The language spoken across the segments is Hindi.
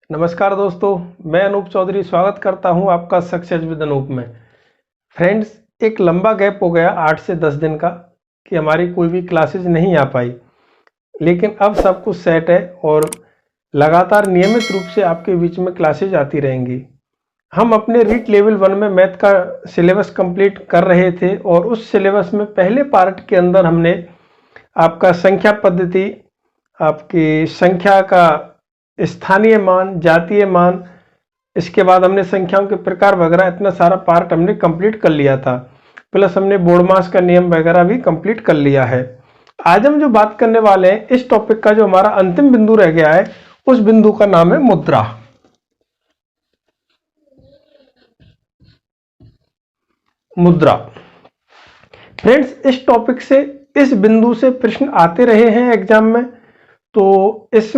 नमस्कार दोस्तों, मैं अनूप चौधरी स्वागत करता हूं आपका सक्सेस विद अनूप में। फ्रेंड्स, एक लंबा गैप हो गया 8 से 10 दिन का कि हमारी कोई भी क्लासेज नहीं आ पाई, लेकिन अब सब कुछ सेट है और लगातार नियमित रूप से आपके बीच में क्लासेज आती रहेंगी। हम अपने रीट लेवल 1 में मैथ का सिलेबस कंप्लीट कर रहे थे और उस सिलेबस में पहले पार्ट के अंदर हमने आपका संख्या पद्धति, आपकी संख्या का स्थानीय मान, जातीय मान, इसके बाद हमने संख्याओं के प्रकार वगैरह इतना सारा पार्ट हमने कंप्लीट कर लिया था। प्लस हमने बोर्डमास का नियम वगैरह भी कंप्लीट कर लिया है। आज हम जो बात करने वाले हैं, इस टॉपिक का जो हमारा अंतिम बिंदु रह गया है, उस बिंदु का नाम है मुद्रा। मुद्रा फ्रेंड्स, इस टॉपिक से, इस बिंदु से प्रश्न आते रहे हैं एग्जाम में। तो इस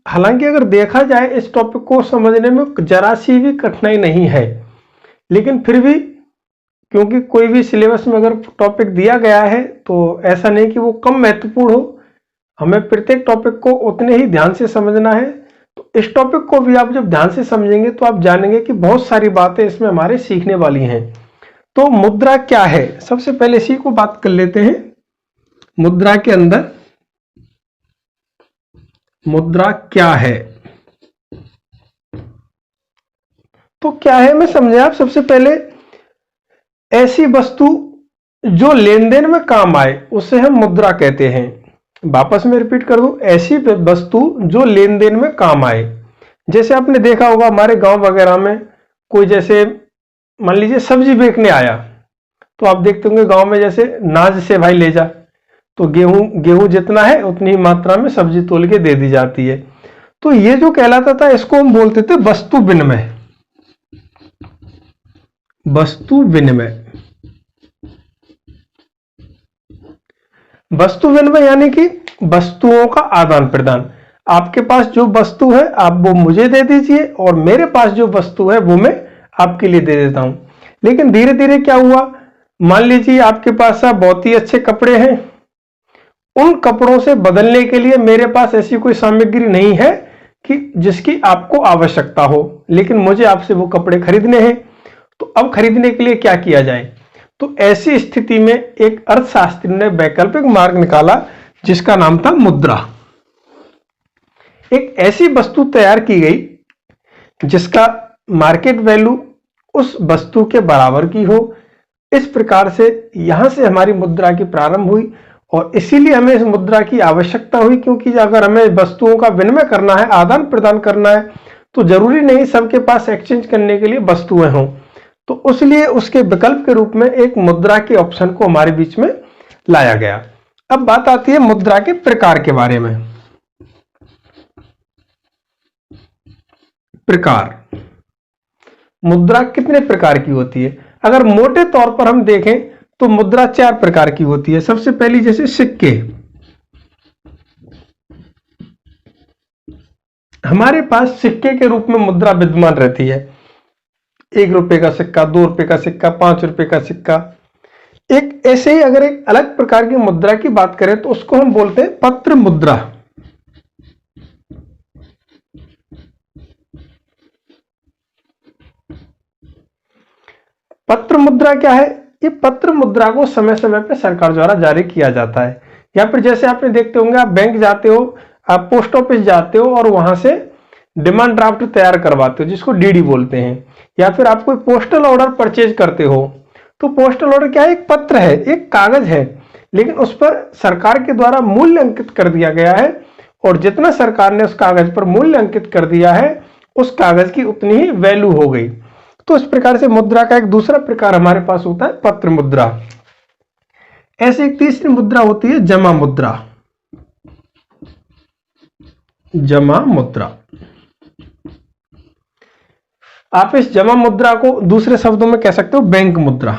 हालांकि अगर देखा जाए इस टॉपिक को समझने में जरा सी भी कठिनाई नहीं है, लेकिन फिर भी क्योंकि कोई भी सिलेबस में अगर टॉपिक दिया गया है तो ऐसा नहीं कि वो कम महत्वपूर्ण हो, हमें प्रत्येक टॉपिक को उतने ही ध्यान से समझना है। तो इस टॉपिक को भी आप जब ध्यान से समझेंगे तो आप जानेंगे कि बहुत सारी बातें इसमें हमारे सीखने वाली हैं। तो मुद्रा क्या है, सबसे पहले इसी को बात कर लेते हैं। मुद्रा के अंदर मुद्रा क्या है, तो क्या है मैं समझे आप। सबसे पहले ऐसी वस्तु जो लेन देन में काम आए उसे हम मुद्रा कहते हैं। वापस में रिपीट कर दूं, ऐसी वस्तु जो लेन देन में काम आए। जैसे आपने देखा होगा हमारे गांव वगैरह में कोई, जैसे मान लीजिए सब्जी बेचने आया, तो आप देखते होंगे गांव में जैसे नाज से भाई ले जा, तो गेहूं जितना है उतनी ही मात्रा में सब्जी तोल के दे दी जाती है। तो ये जो कहलाता था, इसको हम बोलते थे वस्तु विनिमय। वस्तु विनिमय, वस्तु विनिमय यानी कि वस्तुओं का आदान प्रदान। आपके पास जो वस्तु है आप वो मुझे दे दीजिए और मेरे पास जो वस्तु है वो मैं आपके लिए दे देता हूं। लेकिन धीरे धीरे क्या हुआ, मान लीजिए आपके पास बहुत ही अच्छे कपड़े हैं, उन कपड़ों से बदलने के लिए मेरे पास ऐसी कोई सामग्री नहीं है कि जिसकी आपको आवश्यकता हो, लेकिन मुझे आपसे वो कपड़े खरीदने हैं। तो अब खरीदने के लिए क्या किया जाए, तो ऐसी स्थिति में एक अर्थशास्त्री ने वैकल्पिक मार्ग निकाला जिसका नाम था मुद्रा। एक ऐसी वस्तु तैयार की गई जिसका मार्केट वैल्यू उस वस्तु के बराबर की हो। इस प्रकार से यहां से हमारी मुद्रा की प्रारंभ हुई और इसीलिए हमें इस मुद्रा की आवश्यकता हुई, क्योंकि अगर हमें वस्तुओं का विनिमय करना है, आदान प्रदान करना है, तो जरूरी नहीं सबके पास एक्सचेंज करने के लिए वस्तुएं हों। तो इसलिए उसके विकल्प के रूप में एक मुद्रा के ऑप्शन को हमारे बीच में लाया गया। अब बात आती है मुद्रा के प्रकार के बारे में। प्रकार, मुद्रा कितने प्रकार की होती है? अगर मोटे तौर पर हम देखें तो मुद्रा 4 प्रकार की होती है। सबसे पहली जैसे सिक्के, हमारे पास सिक्के के रूप में मुद्रा विद्यमान रहती है। 1 रुपए का सिक्का, 2 रुपए का सिक्का, 5 रुपए का सिक्का। एक ऐसे ही अगर एक अलग प्रकार की मुद्रा की बात करें तो उसको हम बोलते हैं पत्र मुद्रा। पत्र मुद्रा क्या है? ये पत्र मुद्रा को समय समय पर सरकार द्वारा जारी किया जाता है। या फिर जैसे आपने देखते होंगे, आप बैंक जाते हो, आप पोस्ट ऑफिस जाते हो और वहां से डिमांड ड्राफ्ट तैयार करवाते हो जिसको डीडी बोलते हैं। या फिर आप कोई पोस्टल ऑर्डर परचेज करते हो, तो पोस्टल ऑर्डर क्या है? एक पत्र है, एक कागज है, लेकिन उस पर सरकार के द्वारा मूल्य अंकित कर दिया गया है और जितना सरकार ने उस कागज पर मूल्य अंकित कर दिया है उस कागज की उतनी ही वैल्यू हो गई। तो इस प्रकार से मुद्रा का एक दूसरा प्रकार हमारे पास होता है पत्र मुद्रा। ऐसे एक तीसरी मुद्रा होती है जमा मुद्रा। जमा मुद्रा, आप इस जमा मुद्रा को दूसरे शब्दों में कह सकते हो बैंक मुद्रा।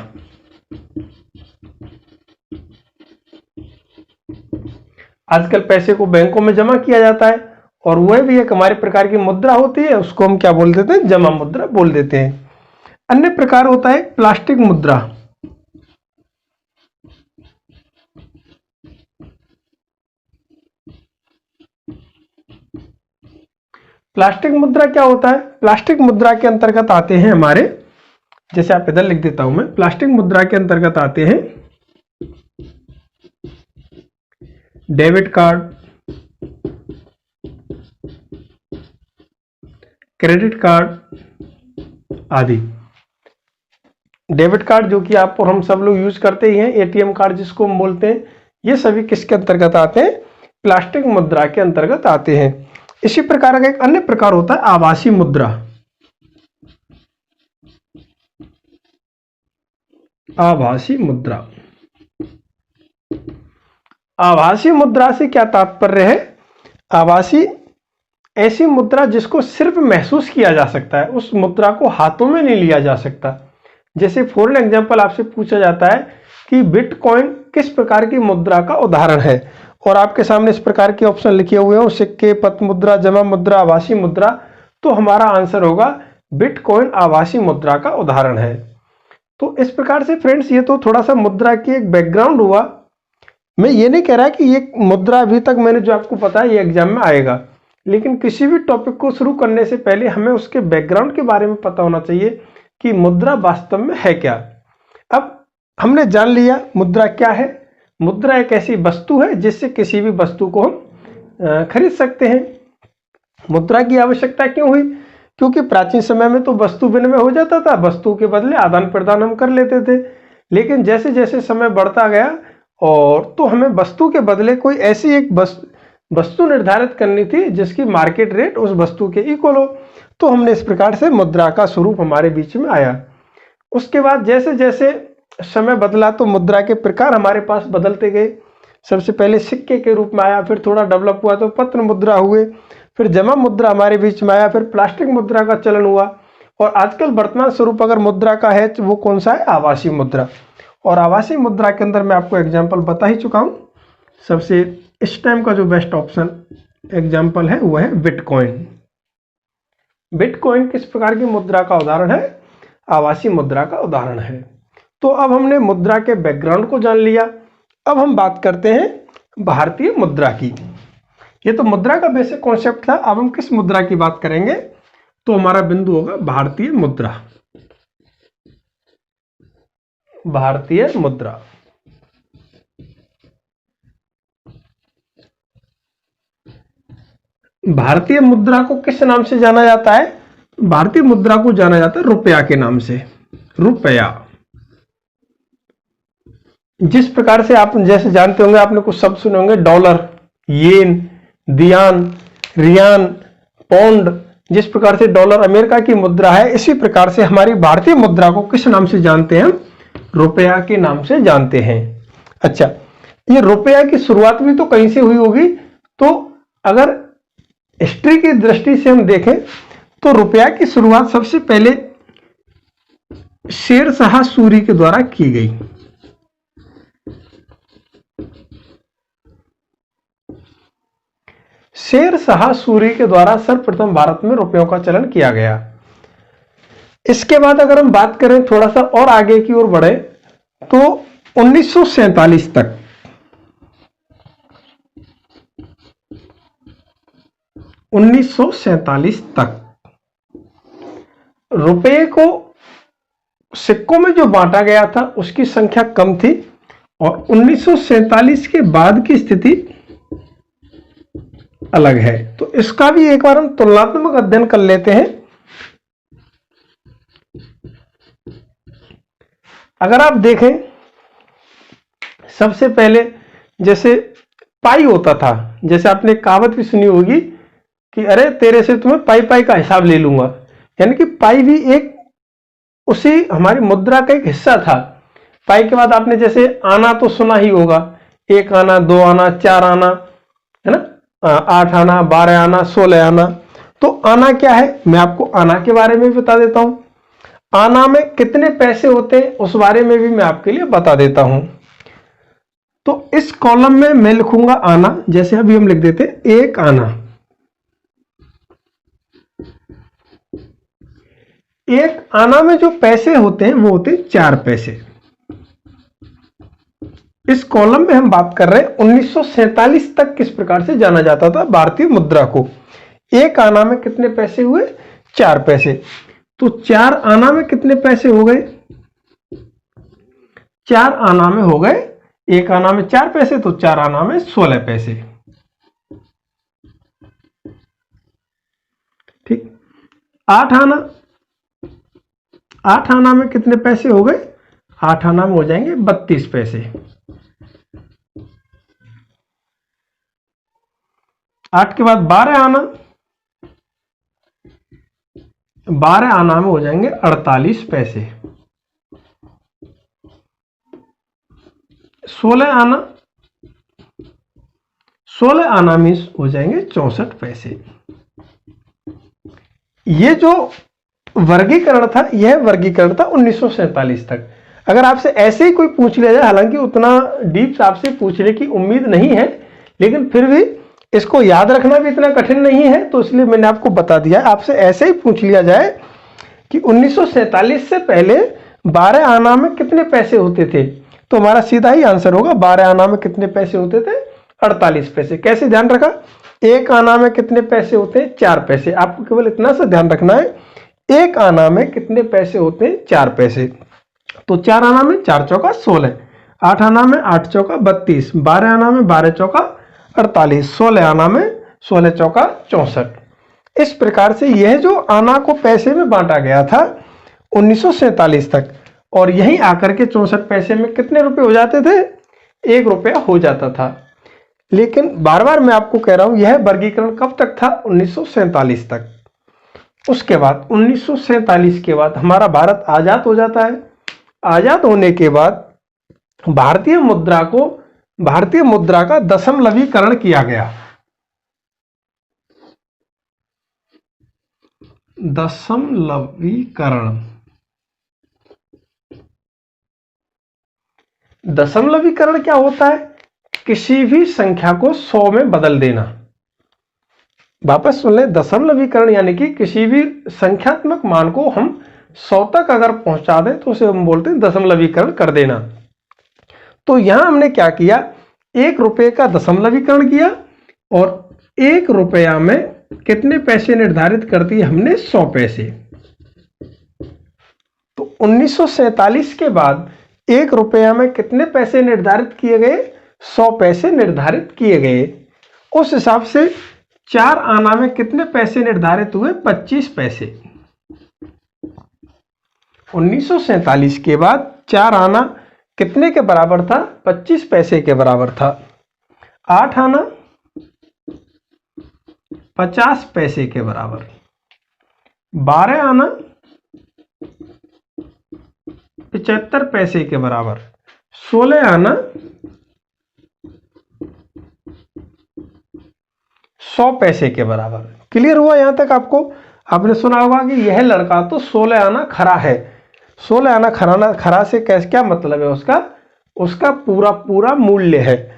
आजकल पैसे को बैंकों में जमा किया जाता है और वह भी एक हमारे प्रकार की मुद्रा होती है, उसको हम क्या बोल देते हैं? जमा मुद्रा बोल देते हैं। अन्य प्रकार होता है प्लास्टिक मुद्रा। प्लास्टिक मुद्रा क्या होता है? प्लास्टिक मुद्रा के अंतर्गत आते हैं हमारे, जैसे आप इधर लिख देता हूं मैं, प्लास्टिक मुद्रा के अंतर्गत आते हैं डेबिट कार्ड, क्रेडिट कार्ड आदि। डेबिट कार्ड जो कि आप और हम सब लोग यूज करते ही हैं, एटीएम कार्ड जिसको हम बोलते हैं, ये सभी किसके अंतर्गत आते हैं? प्लास्टिक मुद्रा के अंतर्गत आते हैं। इसी प्रकार का एक अन्य प्रकार होता है आभासी मुद्रा। आभासी मुद्रा, आभासी मुद्रा से क्या तात्पर्य है? आभासी ऐसी मुद्रा जिसको सिर्फ महसूस किया जा सकता है, उस मुद्रा को हाथों में नहीं लिया जा सकता। जैसे फॉर एग्जांपल आपसे पूछा जाता है कि बिटकॉइन किस प्रकार की मुद्रा का उदाहरण है, और आपके सामने इस प्रकार के ऑप्शन लिखे हुए हैं, सिक्के, पत मुद्रा, जमा मुद्रा, आभासी मुद्रा, तो हमारा आंसर होगा बिटकॉइन आभासी मुद्रा का उदाहरण है। तो इस प्रकार से फ्रेंड्स, ये तो थोड़ा सा मुद्रा की एक बैकग्राउंड हुआ। मैं ये नहीं कह रहा कि ये मुद्रा अभी तक मैंने जो आपको पता है ये एग्जाम में आएगा, लेकिन किसी भी टॉपिक को शुरू करने से पहले हमें उसके बैकग्राउंड के बारे में पता होना चाहिए कि मुद्रा वास्तव में है क्या। अब हमने जान लिया मुद्रा क्या है। मुद्रा एक ऐसी वस्तु है जिससे किसी भी वस्तु को हम खरीद सकते हैं। मुद्रा की आवश्यकता क्यों हुई? क्योंकि प्राचीन समय में तो वस्तु विनिमय हो जाता था, वस्तु के बदले आदान प्रदान हम कर लेते थे। लेकिन जैसे जैसे समय बढ़ता गया और तो हमें वस्तु के बदले कोई ऐसी एक वस्तु निर्धारित करनी थी जिसकी मार्केट रेट उस वस्तु के इक्वल हो। तो हमने इस प्रकार से मुद्रा का स्वरूप हमारे बीच में आया। उसके बाद जैसे जैसे समय बदला तो मुद्रा के प्रकार हमारे पास बदलते गए। सबसे पहले सिक्के के रूप में आया, फिर थोड़ा डेवलप हुआ तो पत्र मुद्रा हुए, फिर जमा मुद्रा हमारे बीच में आया, फिर प्लास्टिक मुद्रा का चलन हुआ, और आजकल वर्तमान स्वरूप अगर मुद्रा का है वो कौन सा है? आभासी मुद्रा। और आभासी मुद्रा के अंदर मैं आपको एग्जाम्पल बता ही चुका हूं। सबसे इस टाइम का जो बेस्ट ऑप्शन एग्जाम्पल है वो है बिटकॉइन। बिटकॉइन किस प्रकार की मुद्रा का उदाहरण है? आभासी मुद्रा का उदाहरण है। तो अब हमने मुद्रा के बैकग्राउंड को जान लिया। अब हम बात करते हैं भारतीय मुद्रा की। ये तो मुद्रा का बेसिक कॉन्सेप्ट था। अब हम किस मुद्रा की बात करेंगे? तो हमारा बिंदु होगा भारतीय मुद्रा। भारतीय मुद्रा, भारतीय मुद्रा को किस नाम से जाना जाता है? भारतीय मुद्रा को जाना जाता है रुपया के नाम से। रुपया, जिस प्रकार से आप जैसे जानते होंगे, आपने कुछ शब्द सुने होंगे, डॉलर, येन, दियान, रियान, पौंड। जिस प्रकार से डॉलर अमेरिका की मुद्रा है, इसी प्रकार से हमारी भारतीय मुद्रा को किस नाम से जानते हैं? रुपया के नाम से जानते हैं। अच्छा, ये रुपया की शुरुआत भी तो कहीं से हुई होगी। तो अगर हिस्ट्री की दृष्टि से हम देखें तो रुपया की शुरुआत सबसे पहले शेरशाह सूरी के द्वारा की गई। शेरशाह सूरी के द्वारा सर्वप्रथम भारत में रुपयों का चलन किया गया। इसके बाद अगर हम बात करें थोड़ा सा और आगे की ओर बढ़े तो 1947 तक, 1947 तक रुपये को सिक्कों में जो बांटा गया था उसकी संख्या कम थी, और 1947 के बाद की स्थिति अलग है। तो इसका भी एक बार हम तुलनात्मक अध्ययन कर लेते हैं। अगर आप देखें, सबसे पहले जैसे पाई होता था, जैसे आपने कहावत भी सुनी होगी कि अरे तेरे से तुम्हें पाई पाई का हिसाब ले लूंगा, यानी कि पाई भी एक उसी हमारी मुद्रा का एक हिस्सा था। पाई के बाद आपने जैसे आना तो सुना ही होगा, 1 आना, 2 आना, 4 आना, है ना, 8 आना, 12 आना, 16 आना। तो आना क्या है, मैं आपको आना के बारे में बता देता हूं। आना में कितने पैसे होते हैं उस बारे में भी मैं आपके लिए बता देता हूं। तो इस कॉलम में मैं लिखूंगा आना, जैसे अभी हम लिख देते हैं 1 आना। 1 आना में जो पैसे होते हैं वो होते हैं 4 पैसे। इस कॉलम में हम बात कर रहे हैं 1947 तक किस प्रकार से जाना जाता था भारतीय मुद्रा को। एक आना में कितने पैसे हुए? 4 पैसे। तो 4 आना में कितने पैसे हो गए? 4 आना में हो गए, एक आना में 4 पैसे, तो 4 आना में 16 पैसे। ठीक। 8 आना, 8 आना में कितने पैसे हो गए? 8 आना में हो जाएंगे 32 पैसे। 8 के बाद 12 आना, 12 आना में हो जाएंगे 48 पैसे। 16 आना, 16 आना में हो जाएंगे 64 पैसे। ये जो वर्गीकरण था, यह वर्गीकरण था 1947 तक। अगर आपसे ऐसे ही कोई पूछ लिया जाए, हालांकि उतना डीप आपसे पूछने की उम्मीद नहीं है, लेकिन फिर भी इसको याद रखना भी इतना कठिन नहीं है, तो इसलिए मैंने आपको बता दिया। आपसे ऐसे ही पूछ लिया जाए कि 1947 से पहले 12 आना में कितने पैसे होते थे, तो हमारा सीधा ही आंसर होगा 12 आना में कितने पैसे होते थे? 48 पैसे। कैसे ध्यान रखा? एक आना में कितने पैसे होते हैं? 4 पैसे। आपको केवल इतना सा ध्यान रखना है, एक आना में कितने पैसे होते हैं? 4 पैसे। तो 4 आना में 4 चौका 16, 8 आना में 8 चौका 32, 12 आना में 12 चौका 48, 16 आना में 16 चौका 64। इस प्रकार से यह जो आना को पैसे में बांटा गया था 1947 तक, और यहीं आकर के 64 पैसे में कितने रुपए हो जाते थे? 1 रुपया हो जाता था। लेकिन बार बार मैं आपको कह रहा हूं, यह वर्गीकरण कब तक था? 1947 तक। उसके बाद 1947 के बाद हमारा भारत आजाद हो जाता है। आजाद होने के बाद भारतीय मुद्रा का दशमलवीकरण किया गया। दशमलवीकरण, दशमलवीकरण क्या होता है? किसी भी संख्या को 100 में बदल देना। वापस सुन लें, दशमलवीकरण यानी कि किसी भी संख्यात्मक मान को हम 100 तक अगर पहुंचा दें तो उसे हम बोलते हैं दशमलवीकरण कर देना। तो यहां हमने क्या किया? 1 रुपये का दशमलवीकरण किया, और 1 रुपया में कितने पैसे निर्धारित कर दिए हमने? 100 पैसे। तो 1947 के बाद 1 रुपया में कितने पैसे निर्धारित किए गए? 100 पैसे निर्धारित किए गए। उस हिसाब से 4 आना में कितने पैसे निर्धारित हुए? 25 पैसे। 1947 के बाद 4 आना कितने के बराबर था? 25 पैसे के बराबर था। 8 आना 50 पैसे के बराबर। 12 आना 75 पैसे के बराबर। 16 आना 100 पैसे के बराबर। क्लियर हुआ यहां तक? आपने सुना होगा कि यह लड़का तो 16 आना खरा है। 16 आना खरा से क्या मतलब है? उसका पूरा मूल्य है।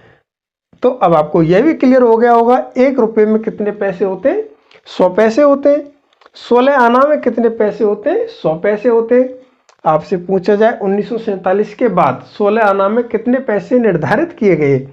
तो अब आपको यह भी क्लियर हो गया होगा, 1 रुपये में कितने पैसे होते हैं? 100 पैसे होते हैं। 16 आना में कितने पैसे होते हैं? 100 पैसे होते हैं। आपसे पूछा जाए 1947 के बाद 16 आना में कितने पैसे निर्धारित किए गए,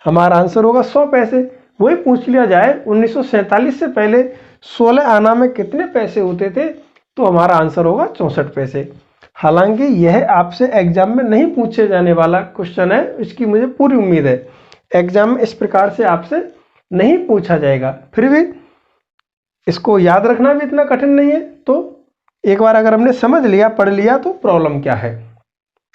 हमारा आंसर होगा 100 पैसे। वही पूछ लिया जाए 1947 से पहले 16 आना में कितने पैसे होते थे, तो हमारा आंसर होगा 64 पैसे। हालांकि यह आपसे एग्जाम में नहीं पूछे जाने वाला क्वेश्चन है, इसकी मुझे पूरी उम्मीद है। एग्जाम में इस प्रकार से आपसे नहीं पूछा जाएगा, फिर भी इसको याद रखना भी इतना कठिन नहीं है। तो एक बार अगर हमने समझ लिया, पढ़ लिया, तो प्रॉब्लम क्या है।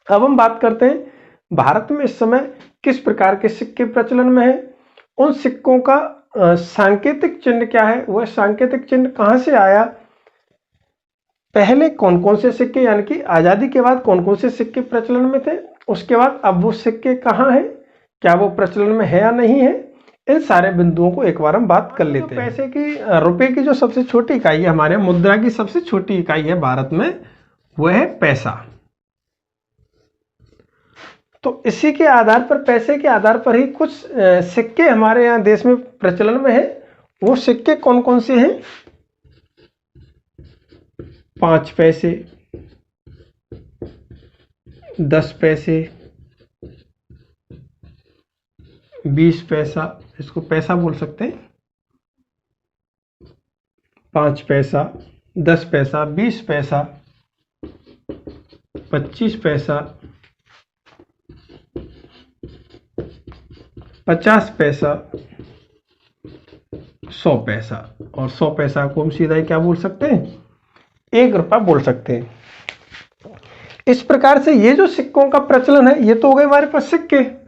अब हम बात करते हैं भारत में इस समय किस प्रकार के सिक्के प्रचलन में है, उन सिक्कों का सांकेतिक चिन्ह क्या है, वह सांकेतिक चिन्ह कहां से आया, पहले कौन कौन से सिक्के यानी कि आजादी के बाद कौन कौन से सिक्के प्रचलन में थे, उसके बाद अब वो सिक्के कहाँ हैं, क्या वो प्रचलन में है या नहीं है, इन सारे बिंदुओं को एक बार हम बात कर लेते हैं। पैसे की, रुपए की जो सबसे छोटी इकाई है, हमारे मुद्रा की सबसे छोटी इकाई है भारत में, वह है पैसा। तो इसी के आधार पर, पैसे के आधार पर ही कुछ सिक्के हमारे यहाँ देश में प्रचलन में है। वो सिक्के कौन कौन से हैं? 5 पैसे, 10 पैसे, 20 पैसा, इसको पैसा बोल सकते हैं, 5 पैसा, 10 पैसा, 20 पैसा, 25 पैसा, 50 पैसा, 100 पैसा। और 100 पैसा को हम सीधा ही क्या बोल सकते हैं, 1 रुपया बोल सकते हैं। इस प्रकार से ये जो सिक्कों का प्रचलन है, ये तो हो गए हमारे पास सिक्के।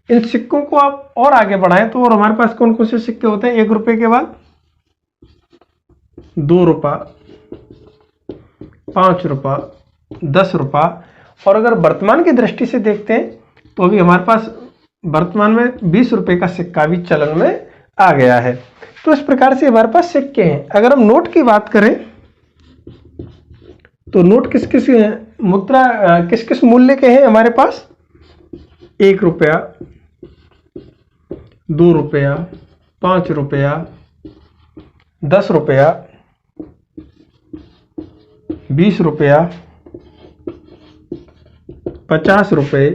इन सिक्कों को आप और आगे बढ़ाएं तो और हमारे पास कौन कौन से सिक्के होते हैं 1 रुपए के बाद? 2 रुपया, 5 रुपया, 10 रुपया। और अगर वर्तमान की दृष्टि से देखते हैं तो अभी हमारे पास वर्तमान में 20 रुपए का सिक्का भी चलन में आ गया है। तो इस प्रकार से हमारे पास सिक्के हैं। अगर हम नोट की बात करें तो नोट किस किस मुद्रा किस किस मूल्य के हैं हमारे पास? 1 रुपया, 2 रुपया, 5 रुपया, 10 रुपया, 20 रुपया, 50 रुपये,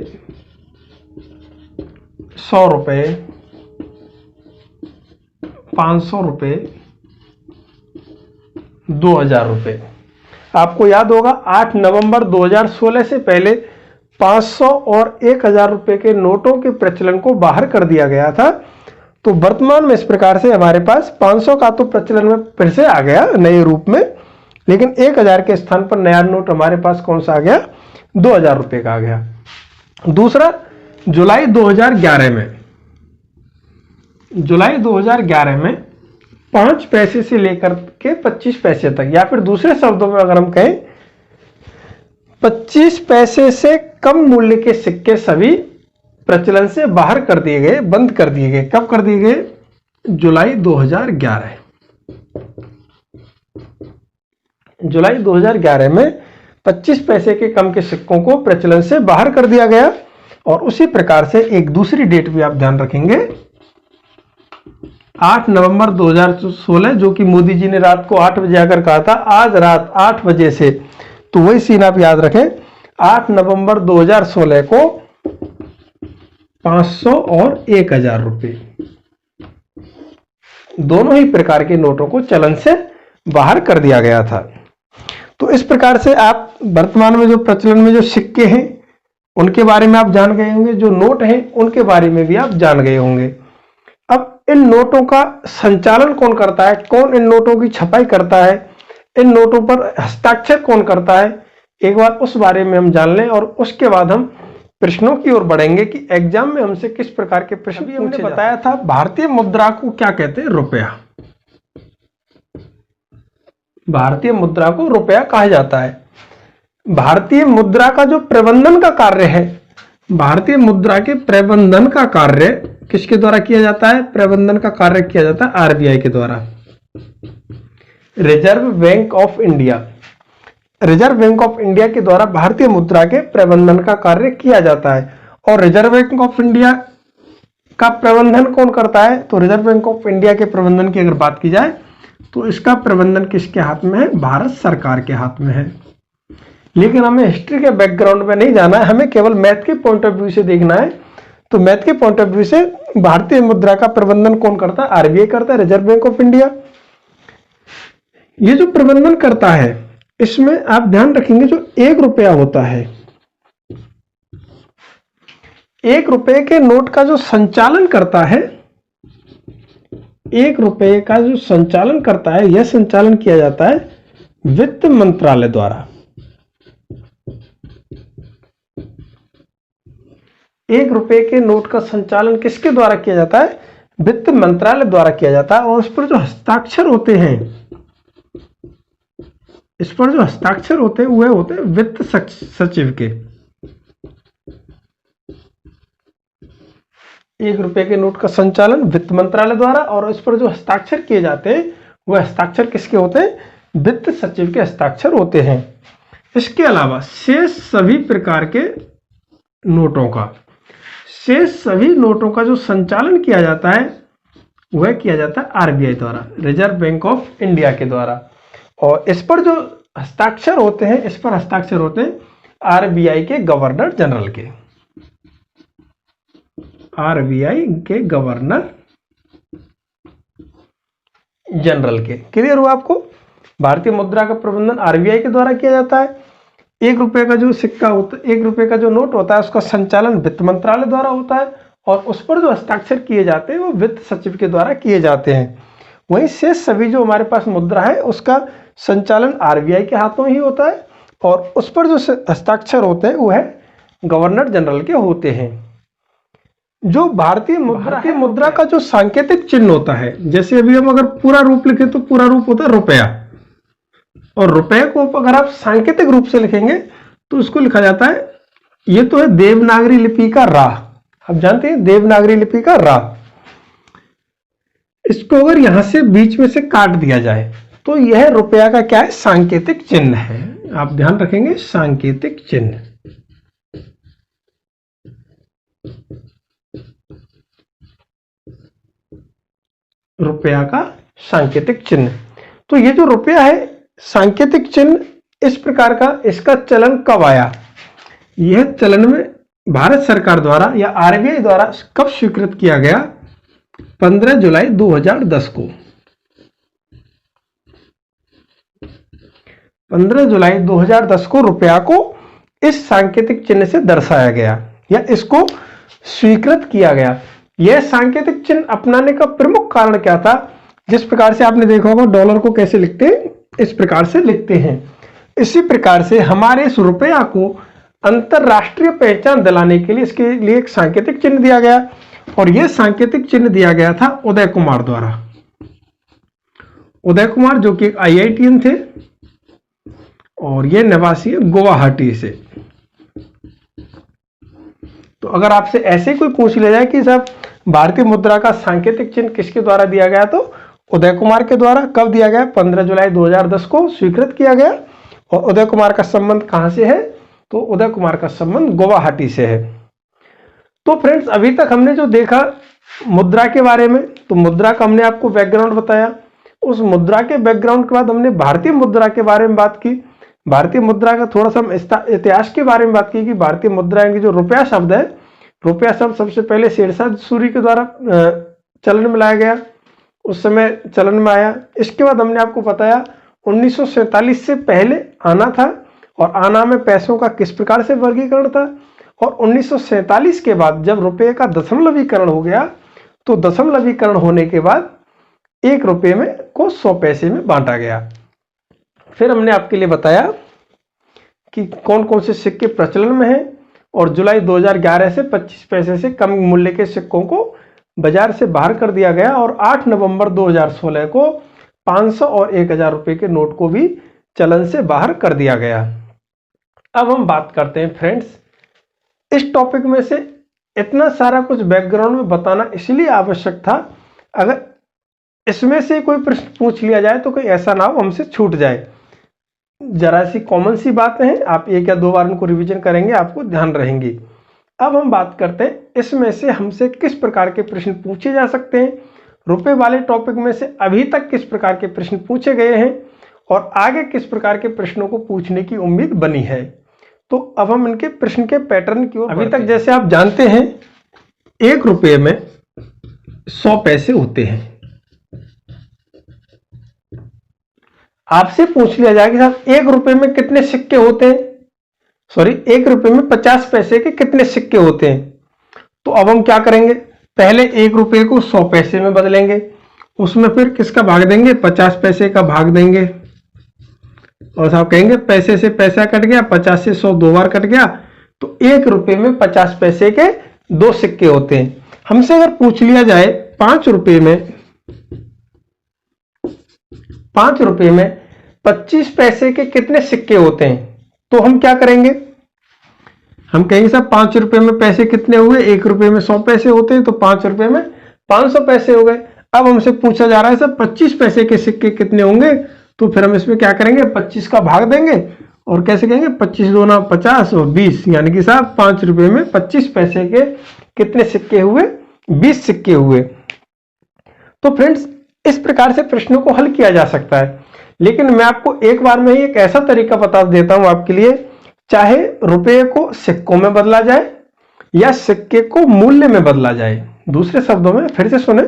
100 रुपये, 500 रुपये, 2000 रुपये। आपको याद होगा 8 नवंबर 2016 से पहले 500 और 1000 रुपये के नोटों के प्रचलन को बाहर कर दिया गया था। तो वर्तमान में इस प्रकार से हमारे पास 500 का तो प्रचलन में फिर से आ गया नए रूप में, लेकिन 1000 के स्थान पर नया नोट हमारे पास कौन सा आ गया? 2000 रुपये का आ गया। दूसरा, जुलाई 2011 में 5 पैसे से लेकर के 25 पैसे तक, या फिर दूसरे शब्दों में अगर हम कहें 25 पैसे से कम मूल्य के सिक्के सभी प्रचलन से बाहर कर दिए गए, बंद कर दिए गए। कब कर दिए गए? जुलाई 2011। जुलाई 2011 में 25 पैसे के कम के सिक्कों को प्रचलन से बाहर कर दिया गया। और उसी प्रकार से एक दूसरी डेट भी आप ध्यान रखेंगे, 8 नवंबर 2016, जो कि मोदी जी ने रात को 8 बजे आकर कहा था, आज रात 8 बजे से, तो वही सीन आप याद रखें। 8 नवंबर 2016 को 500 और 1000 रुपये दोनों ही प्रकार के नोटों को चलन से बाहर कर दिया गया था। तो इस प्रकार से आप वर्तमान में जो प्रचलन में जो सिक्के हैं उनके बारे में आप जान गए होंगे, जो नोट हैं उनके बारे में भी आप जान गए होंगे। अब इन नोटों का संचालन कौन करता है, कौन इन नोटों की छपाई करता है, इन नोटों पर हस्ताक्षर कौन करता है, एक बार उस बारे में हम जान लें और उसके बाद हम प्रश्नों की ओर बढ़ेंगे कि एग्जाम में हमसे किस प्रकार के प्रश्न पूछे जाते हैं। हमने बताया था भारतीय मुद्रा को क्या कहते हैं? रुपया। भारतीय मुद्रा को रुपया कहा जाता है। भारतीय मुद्रा का जो प्रबंधन का कार्य है, भारतीय मुद्रा के प्रबंधन का कार्य किसके द्वारा किया जाता है? प्रबंधन का कार्य किया जाता है आरबीआई के द्वारा, reserve bank of India. Reserve bank of India के द्वारा भारतीय मुद्रा के प्रबंधन का कार्य किया जाता है। और रिजर्व बैंक ऑफ इंडिया का प्रबंधन कौन करता है? तो रिजर्व बैंक ऑफ इंडिया के प्रबंधन की अगर बात की जाए तो इसका प्रबंधन किसके हाथ में है? भारत सरकार के हाथ में है। लेकिन हमें हिस्ट्री के बैकग्राउंड में नहीं जाना है, हमें केवल मैथ के पॉइंट ऑफ व्यू से देखना है। तो मैथ के पॉइंट ऑफ व्यू से भारतीय मुद्रा का प्रबंधन कौन करता है? आरबीआई करता है, रिजर्व बैंक ऑफ इंडिया। ये जो प्रबंधन करता है इसमें आप ध्यान रखेंगे, जो 1 रुपया होता है, 1 रुपये के नोट का जो संचालन करता है, 1 रुपये का जो संचालन करता है, यह संचालन किया जाता है वित्त मंत्रालय द्वारा। 1 रुपये के नोट का संचालन किसके द्वारा किया जाता है? वित्त मंत्रालय द्वारा किया जाता है। और उस पर जो हस्ताक्षर होते हैं, इस पर जो हस्ताक्षर होते हैं वह होते हैं वित्त सचिव के। 1 रुपये के नोट का संचालन वित्त मंत्रालय द्वारा, और इस पर जो हस्ताक्षर किए जाते हैं वह हस्ताक्षर किसके होते हैं? वित्त सचिव के हस्ताक्षर होते हैं। इसके अलावा शेष सभी प्रकार के नोटों का, शेष सभी नोटों का जो संचालन किया जाता है वह किया जाता है आरबीआई द्वारा, रिजर्व बैंक ऑफ इंडिया के द्वारा। और इस पर जो हस्ताक्षर होते हैं, इस पर हस्ताक्षर होते हैं आरबीआई के गवर्नर जनरल के, आरबीआई के गवर्नर जनरल के। क्लियर हुआ आपको? भारतीय मुद्रा का प्रबंधन आरबीआई के द्वारा किया जाता है। 1 रुपए का जो सिक्का होता है, 1 रुपए का जो नोट होता है, उसका संचालन वित्त मंत्रालय द्वारा होता है और उस पर जो हस्ताक्षर किए जाते हैं वो वित्त सचिव के द्वारा किए जाते हैं। वहीं शेष सभी जो हमारे पास मुद्रा है उसका संचालन आरबीआई के हाथों ही होता है और उस पर जो हस्ताक्षर होते हैं वो है गवर्नर जनरल के होते हैं। जो भारतीय मुद्रा का जो सांकेतिक चिन्ह होता है, जैसे अभी हम अगर पूरा रूप लिखें तो पूरा रूप होता है रुपया, और रुपये को अगर आप सांकेतिक रूप से लिखेंगे तो उसको लिखा जाता है, ये तो है देवनागरी लिपि का रा। आप जानते हैं देवनागरी लिपि का रा। इसको अगर यहां से बीच में से काट दिया जाए तो यह रुपया का क्या है? सांकेतिक चिन्ह है। आप ध्यान रखेंगे, सांकेतिक चिन्ह। रुपया का सांकेतिक चिन्ह। तो ये जो रुपया है सांकेतिक चिन्ह इस प्रकार का, इसका चलन कब आया? यह चलन में भारत सरकार द्वारा या आरबीआई द्वारा कब स्वीकृत किया गया? 15 जुलाई 2010 को। 15 जुलाई 2010 को रुपया को इस सांकेतिक चिन्ह से दर्शाया गया या इसको स्वीकृत किया गया। यह सांकेतिक चिन्ह अपनाने का प्रमुख कारण क्या था? जिस प्रकार से आपने देखा होगा डॉलर को कैसे लिखते हैं, इस प्रकार से लिखते हैं। इसी प्रकार से हमारे इस रुपया को अंतरराष्ट्रीय पहचान दिलाने के लिए इसके लिए एक सांकेतिक चिन्ह दिया गया और यह सांकेतिक चिन्ह दिया गया था उदय कुमार द्वारा। उदय कुमार जो कि एक आईआईटीएन थे और यह निवासी है गुवाहाटी से। तो अगर आपसे ऐसे कोई पूछ लिया जाए कि साहब भारतीय मुद्रा का सांकेतिक चिन्ह किसके द्वारा दिया गया, तो उदय कुमार के द्वारा। कब दिया गया? 15 जुलाई 2010 को स्वीकृत किया गया। और उदय कुमार का संबंध कहां से है? तो उदय कुमार का संबंध गुवाहाटी से है। तो फ्रेंड्स अभी तक हमने जो देखा मुद्रा के बारे में, तो मुद्रा का हमने आपको बैकग्राउंड बताया। उस मुद्रा के बैकग्राउंड के बाद हमने भारतीय मुद्रा के बारे में बात की। भारतीय मुद्रा का थोड़ा सा हम इतिहास के बारे में बात की कि भारतीय मुद्रा की जो रुपया शब्द है, रुपया शब्द सबसे पहले शेरशाह सूरी के द्वारा चलन में लाया गया, उस समय चलन में आया। इसके बाद हमने आपको बताया 1947 से पहले आना था और आना में पैसों का किस प्रकार से वर्गीकरण था, और 1947 के बाद जब रुपये का दशमलवीकरण हो गया तो दशमलवीकरण होने के बाद 1 रुपये में को 100 पैसे में बांटा गया। फिर हमने आपके लिए बताया कि कौन कौन से सिक्के प्रचलन में हैं और जुलाई 2011 से 25 पैसे से कम मूल्य के सिक्कों को बाजार से बाहर कर दिया गया और 8 नवंबर 2016 को 500 और 1000 रुपए के नोट को भी चलन से बाहर कर दिया गया। अब हम बात करते हैं फ्रेंड्स, इस टॉपिक में से इतना सारा कुछ बैकग्राउंड में बताना इसलिए आवश्यक था, अगर इसमें से कोई प्रश्न पूछ लिया जाए तो कोई ऐसा ना हो हमसे छूट जाए। जरा सी कॉमन सी बातें हैं, आप 1 या 2 बार उनको रिवीजन करेंगे, आपको ध्यान रहेंगी। अब हम बात करते हैं इसमें से हमसे किस प्रकार के प्रश्न पूछे जा सकते हैं, रुपए वाले टॉपिक में से अभी तक किस प्रकार के प्रश्न पूछे गए हैं और आगे किस प्रकार के प्रश्नों को पूछने की उम्मीद बनी है। तो अब हम इनके प्रश्न के पैटर्न की ओर अभी तक जैसे आप जानते हैं 1 रुपये में 100 पैसे होते हैं। आपसे पूछ लिया जाए कि साहब 1 रुपये में कितने सिक्के होते हैं, सॉरी 1 रुपये में 50 पैसे के कितने सिक्के होते हैं। तो अब हम क्या करेंगे, पहले 1 रुपये को 100 पैसे में बदलेंगे, उसमें फिर किसका भाग देंगे, 50 पैसे का भाग देंगे और साहब कहेंगे पैसे से पैसा कट गया, 50 से 100 2 बार कट गया, तो 1 रुपये में 50 पैसे के 2 सिक्के होते हैं। हमसे अगर पूछ लिया जाए 5 रुपये में 25 पैसे के कितने सिक्के होते हैं, तो हम क्या करेंगे, हम कहेंगे साहब 5 रुपये में पैसे कितने हुए, 1 रुपये में 100 पैसे होते हैं, तो 5 रुपये में 500 पैसे हो गए। अब हमसे पूछा जा रहा है साहब 25 पैसे के सिक्के कितने होंगे, तो फिर हम इसमें क्या करेंगे, 25 का भाग देंगे और कैसे कहेंगे 25 दूना 50 और 20, यानी कि साहब 5 रुपये में 25 पैसे के कितने सिक्के हुए, 20 सिक्के हुए। तो फ्रेंड्स इस प्रकार से प्रश्नों को हल किया जा सकता है, लेकिन मैं आपको एक बार में ही एक ऐसा तरीका बता देता हूं आपके लिए, चाहे रुपये को सिक्कों में बदला जाए या सिक्के को मूल्य में बदला जाए। दूसरे शब्दों में फिर से सुने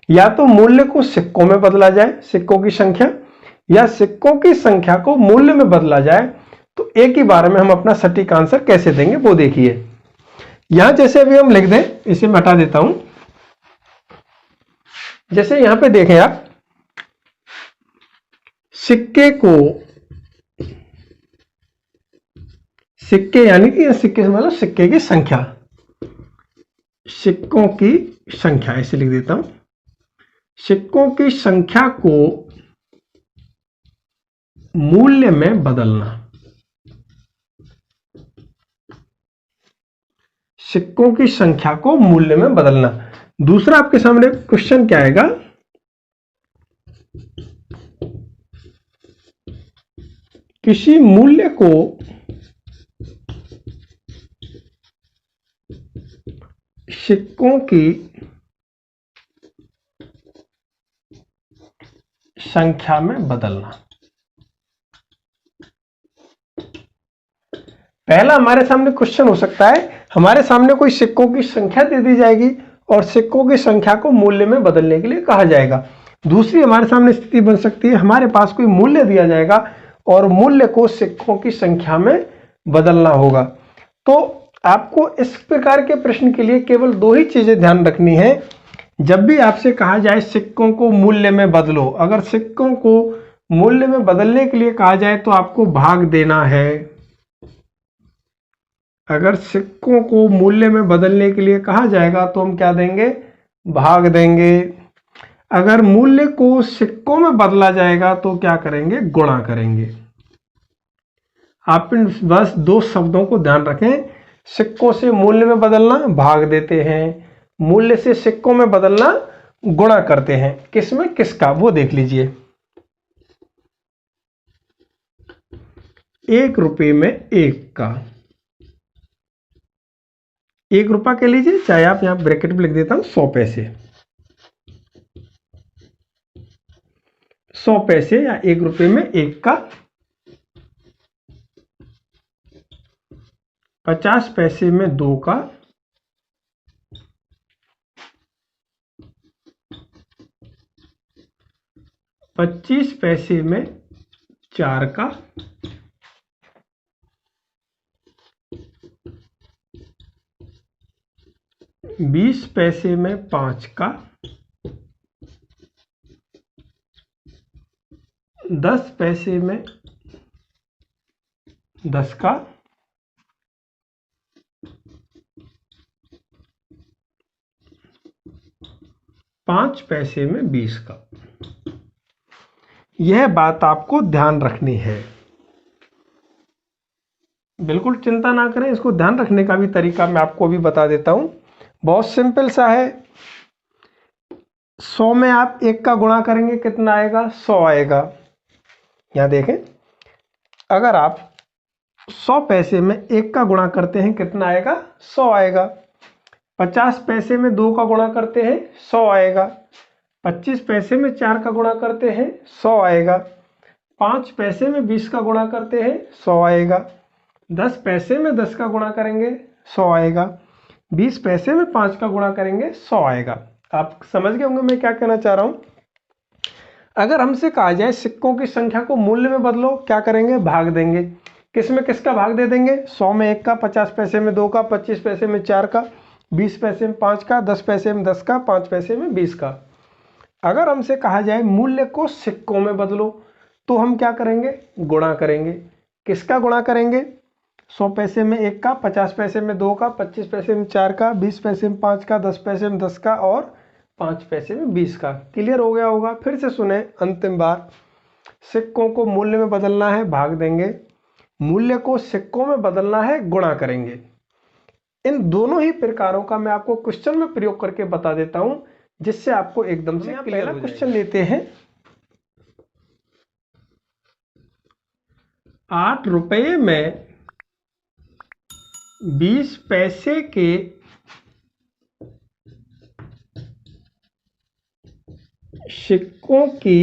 या तो मूल्य को सिक्कों में बदला जाए, सिक्कों की संख्या, या सिक्कों की संख्या को मूल्य में बदला जाए। तो एक ही बार में हम अपना सटीक आंसर कैसे देंगे वो देखिए। यहां जैसे अभी हम लिख दें, इसे मैं हटा देता हूं। जैसे यहां पे देखें आप, सिक्के को, सिक्के यानी कि सिक्के से मतलब सिक्के की संख्या, सिक्कों की संख्या ऐसे लिख देता हूं। सिक्कों की संख्या को मूल्य में बदलना, सिक्कों की संख्या को मूल्य में बदलना। दूसरा आपके सामने क्वेश्चन क्या आएगा, किसी मूल्य को सिक्कों की संख्या में बदलना। पहला हमारे सामने क्वेश्चन हो सकता है, हमारे सामने कोई सिक्कों की संख्या दे दी जाएगी और सिक्कों की संख्या को मूल्य में बदलने के लिए कहा जाएगा। दूसरी हमारे सामने स्थिति बन सकती है, हमारे पास कोई मूल्य दिया जाएगा और मूल्य को सिक्कों की संख्या में बदलना होगा। तो आपको इस प्रकार के प्रश्न के लिए केवल दो ही चीजें ध्यान रखनी है। जब भी आपसे कहा जाए सिक्कों को मूल्य में बदलो, अगर सिक्कों को मूल्य में बदलने के लिए कहा जाए तो आपको भाग देना है। अगर सिक्कों को मूल्य में बदलने के लिए कहा जाएगा तो हम क्या देंगे, भाग देंगे। अगर मूल्य को सिक्कों में बदला जाएगा तो क्या करेंगे, गुणा करेंगे। आप बस दो शब्दों को ध्यान रखें, सिक्कों से मूल्य में बदलना भाग देते हैं, मूल्य से सिक्कों में बदलना गुणा करते हैं। किसमें किसका वो देख लीजिए। 1 रुपये में 1 का, 1 रुपया कह लीजिए, चाहे आप यहां ब्रैकेट में लिख देता हूं 100 पैसे, 100 पैसे या 1 रुपये में 1 का। 50 पैसे में 2 का, 25 पैसे में 4 का, 20 पैसे में 5 का, 10 पैसे में 10 का, 5 पैसे में 20 का। यह बात आपको ध्यान रखनी है, बिल्कुल चिंता ना करें। इसको ध्यान रखने का भी तरीका मैं आपको भी बता देता हूं, बहुत सिंपल सा है। 100 में आप 1 का गुणा करेंगे कितना आएगा, 100 आएगा। यहां देखें, अगर आप 100 पैसे में 1 का गुणा करते हैं कितना आएगा, 100 आएगा। 50 पैसे में 2 का गुणा करते हैं 100 आएगा। 25 पैसे में 4 का गुणा करते हैं 100 आएगा। 5 पैसे में 20 का गुणा करते हैं 100 आएगा। 10 पैसे में 10 का गुणा करेंगे 100 आएगा। 20 पैसे में 5 का गुणा करेंगे 100 आएगा। आप समझ गए होंगे मैं क्या कहना चाह रहा हूं। अगर हमसे कहा जाए सिक्कों की संख्या को मूल्य में बदलो, क्या करेंगे, भाग देंगे। किस में किसका भाग दे देंगे, 100 में 1 का, 50 पैसे में 2 का, 25 पैसे में 4 का, 20 पैसे में 5 का, 10 पैसे में 10 का, 5 पैसे में 20 का। अगर हमसे कहा जाए मूल्य को सिक्कों में बदलो तो हम क्या करेंगे, गुणा करेंगे। किसका गुणा करेंगे, 100 पैसे में 1 का, 50 पैसे में 2 का, 25 पैसे में 4 का, 20 पैसे में 5 का, 10 पैसे में 10 का और 5 पैसे में 20 का। क्लियर हो गया होगा। फिर से सुने अंतिम बार, सिक्कों को मूल्य में बदलना है, भाग देंगे। मूल्य को सिक्कों में बदलना है, गुणा करेंगे। इन दोनों ही प्रकारों का मैं आपको क्वेश्चन में प्रयोग करके बता देता हूं, जिससे आपको एकदम से क्लियर हो जाए। क्वेश्चन लेते हैं, 8 रुपये में 20 पैसे के सिक्कों की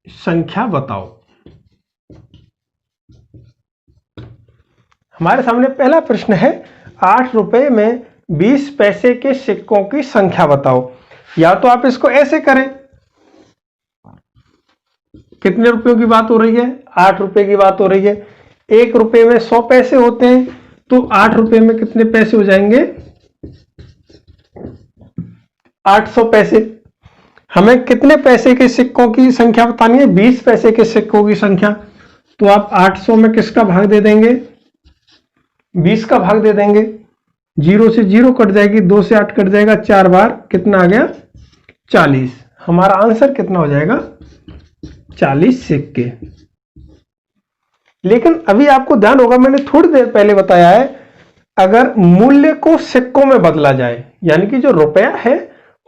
संख्या बताओ। हमारे सामने पहला प्रश्न है, 8 रुपये में 20 पैसे के सिक्कों की संख्या बताओ। या तो आप इसको ऐसे करें, कितने रुपयों की बात हो रही है, 8 रुपए की बात हो रही है। 1 रुपए में 100 पैसे होते हैं, तो 8 रुपए में कितने पैसे हो जाएंगे, 800 पैसे। हमें कितने पैसे के सिक्कों की संख्या बतानी है, 20 पैसे के सिक्कों की संख्या। तो आप 800 में किसका भाग दे देंगे, 20 का भाग दे देंगे। 0 से 0 कट जाएगी, 2 से 8 कट जाएगा, 4 बार कितना आ गया, 40। हमारा आंसर कितना हो जाएगा, 40 सिक्के। लेकिन अभी आपको ध्यान होगा, मैंने थोड़ी देर पहले बताया है, अगर मूल्य को सिक्कों में बदला जाए, यानी कि जो रुपया है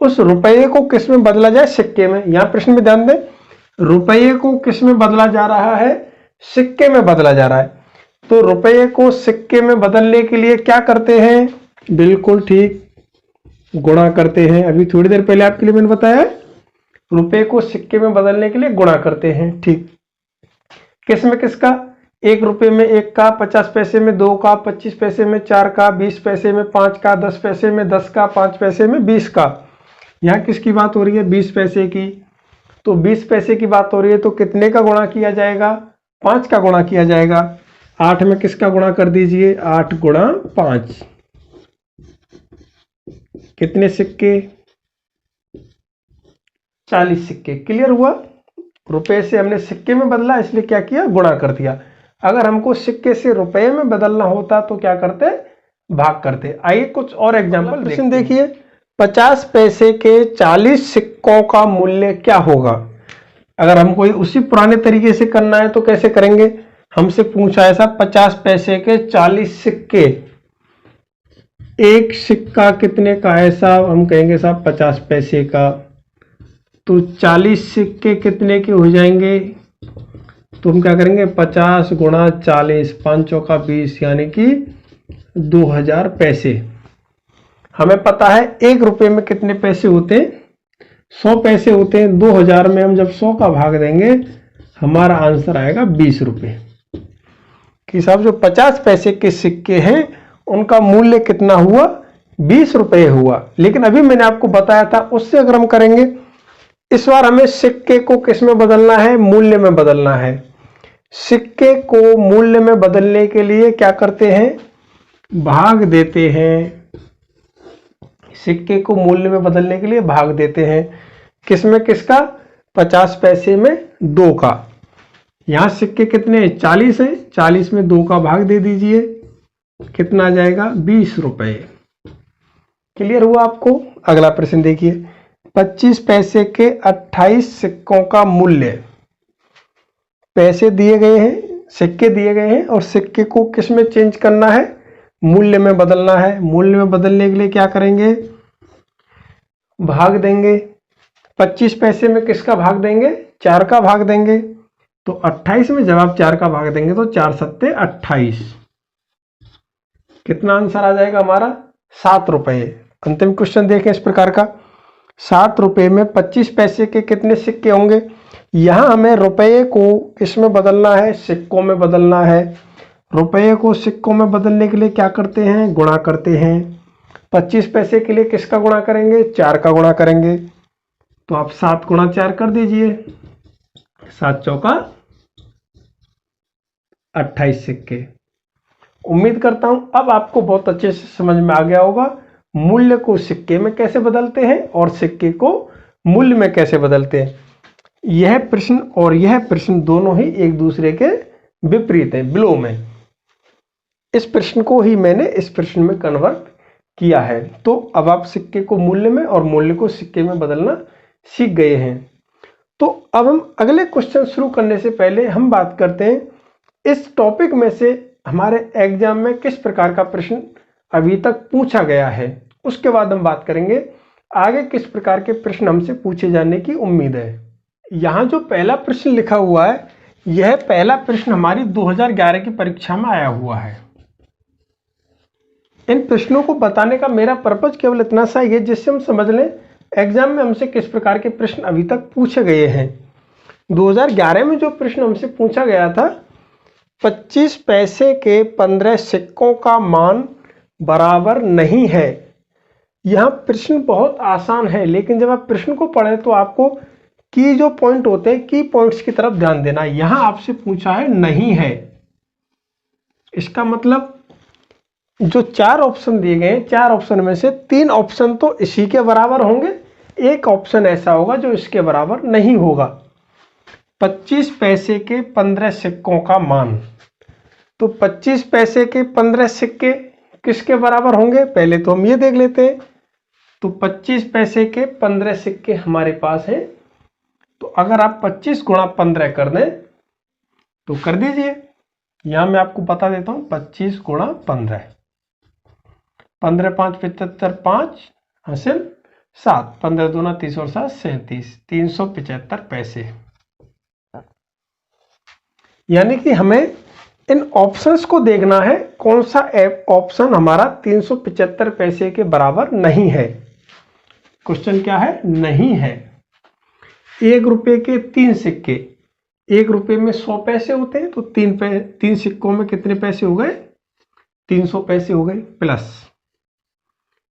उस रुपये को किस में बदला जाए, सिक्के में। यहां प्रश्न में ध्यान दें, रुपये को किस में बदला जा रहा है, सिक्के में बदला जा रहा है। तो रुपये को सिक्के में बदलने के लिए क्या करते हैं, बिल्कुल ठीक, गुणा करते हैं। अभी थोड़ी देर पहले आपके लिए मैंने बताया है, रुपये को सिक्के में बदलने के लिए गुणा करते हैं। ठीक, किस में किसका, 1 रुपये में 1 का, 50 पैसे में 2 का, 25 पैसे में 4 का, 20 पैसे में 5 का, 10 पैसे में 10 का, 5 पैसे में 20 का। यहाँ किसकी बात हो रही है, 20 पैसे की। तो 20 पैसे की बात हो रही है, तो कितने का गुणा किया जाएगा, 5 का गुणा किया जाएगा। 8 में किसका गुणा कर दीजिए, 8 गुणा 5, कितने सिक्के, 40 सिक्के। क्लियर हुआ, रुपए से हमने सिक्के में बदला, इसलिए क्या किया, गुणा कर दिया। अगर हमको सिक्के से रुपए में बदलना होता तो क्या करते, भाग करते। आइए कुछ और एग्जांपल देखिए। 50 पैसे के 40 सिक्कों का मूल्य क्या होगा। अगर हमको उसी पुराने तरीके से करना है तो कैसे करेंगे, हमसे पूछा है साहब 50 पैसे के 40 सिक्के, एक सिक्का कितने का है साहब, हम कहेंगे साहब 50 पैसे का। तो 40 सिक्के कितने के हो जाएंगे, तो हम क्या करेंगे, 50 गुणा 40, 5 चौका 20, यानी कि 2000 पैसे। हमें पता है 1 रुपए में कितने पैसे होते हैं, 100 पैसे होते हैं। 2000 में हम जब 100 का भाग देंगे, हमारा आंसर आएगा 20 रुपए। कि साहब जो 50 पैसे के सिक्के हैं उनका मूल्य कितना हुआ, 20 रुपए हुआ। लेकिन अभी मैंने आपको बताया था, उससे अगर हम करेंगे, इस बार हमें सिक्के को किस में बदलना है, मूल्य में बदलना है। सिक्के को मूल्य में बदलने के लिए क्या करते हैं, भाग देते हैं। सिक्के को मूल्य में बदलने के लिए भाग देते हैं, किसमें किसका, 50 पैसे में 2 का। यहां सिक्के कितने, 40 है, 40 में 2 का भाग दे दीजिए, कितना आ जाएगा, 20 रुपए। क्लियर हुआ आपको। अगला प्रश्न देखिए, 25 पैसे के 28 सिक्कों का मूल्य। पैसे दिए गए हैं, सिक्के दिए गए हैं, और सिक्के को किस में चेंज करना है, मूल्य में बदलना है। मूल्य में बदलने के लिए क्या करेंगे, भाग देंगे। 25 पैसे में किसका भाग देंगे, 4 का भाग देंगे। तो 28 में जब आप 4 का भाग देंगे तो 4 सत्ते 28, कितना आंसर आ जाएगा हमारा, 7 रुपए। अंतिम क्वेश्चन देखें इस प्रकार का, 7 रुपए में 25 पैसे के कितने सिक्के होंगे। यहां हमें रुपये को किसमें बदलना है, सिक्कों में बदलना है। रुपये को सिक्कों में बदलने के लिए क्या करते हैं, गुणा करते हैं। 25 पैसे के लिए किसका गुणा करेंगे, 4 का गुणा करेंगे। तो आप 7 गुणा 4 कर दीजिए, 7 चौका 28 सिक्के। उम्मीद करता हूं अब आपको बहुत अच्छे से समझ में आ गया होगा, मूल्य को सिक्के में कैसे बदलते हैं और सिक्के को मूल्य में कैसे बदलते हैं। यह प्रश्न और यह प्रश्न दोनों ही एक दूसरे के विपरीत हैं, विलोम है। इस प्रश्न को ही मैंने इस प्रश्न में कन्वर्ट किया है। तो अब आप सिक्के को मूल्य में और मूल्य को सिक्के में बदलना सीख गए हैं। तो अब हम अगले क्वेश्चन शुरू करने से पहले हम बात करते हैं इस टॉपिक में से हमारे एग्जाम में किस प्रकार का प्रश्न अभी तक पूछा गया है। उसके बाद हम बात करेंगे आगे किस प्रकार के प्रश्न हमसे पूछे जाने की उम्मीद है। यहाँ जो पहला प्रश्न लिखा हुआ है, यह पहला प्रश्न हमारी 2011 की परीक्षा में आया हुआ है। इन प्रश्नों को बताने का मेरा पर्पज केवल इतना सा ही है जिससे हम समझ लें एग्जाम में हमसे किस प्रकार के प्रश्न अभी तक पूछे गए हैं। 2011 में जो प्रश्न हमसे पूछा गया था, 25 पैसे के 15 सिक्कों का मान बराबर नहीं है, यहाँ प्रश्न बहुत आसान है, लेकिन जब आप प्रश्न को पढ़े तो आपको की जो पॉइंट होते हैं, की पॉइंट्स की तरफ ध्यान देना। यहां आपसे पूछा है नहीं है, इसका मतलब जो 4 ऑप्शन दिए गए हैं, 4 ऑप्शन में से 3 ऑप्शन तो इसी के बराबर होंगे, एक ऑप्शन ऐसा होगा जो इसके बराबर नहीं होगा। 25 पैसे के 15 सिक्कों का मान, तो 25 पैसे के 15 सिक्के किसके बराबर होंगे, पहले तो हम ये देख लेते हैं। तो 25 पैसे के 15 सिक्के हमारे पास हैं, तो अगर आप 25 गुणा 15 कर दें तो कर दीजिए। यहां मैं आपको बता देता हूं, 25 गुणा 15, 15 5 75, 5 हासिल 7, 15 दूना 30 और 7 37, 375 पैसे। यानी कि हमें इन ऑप्शंस को देखना है, कौन सा ऑप्शन हमारा 375 पैसे के बराबर नहीं है। क्वेश्चन क्या है, नहीं है। 1 रुपए के 3 सिक्के, 1 रुपए में 100 पैसे होते हैं, तो 3 सिक्कों में कितने पैसे हो गए, 300 पैसे हो गए, प्लस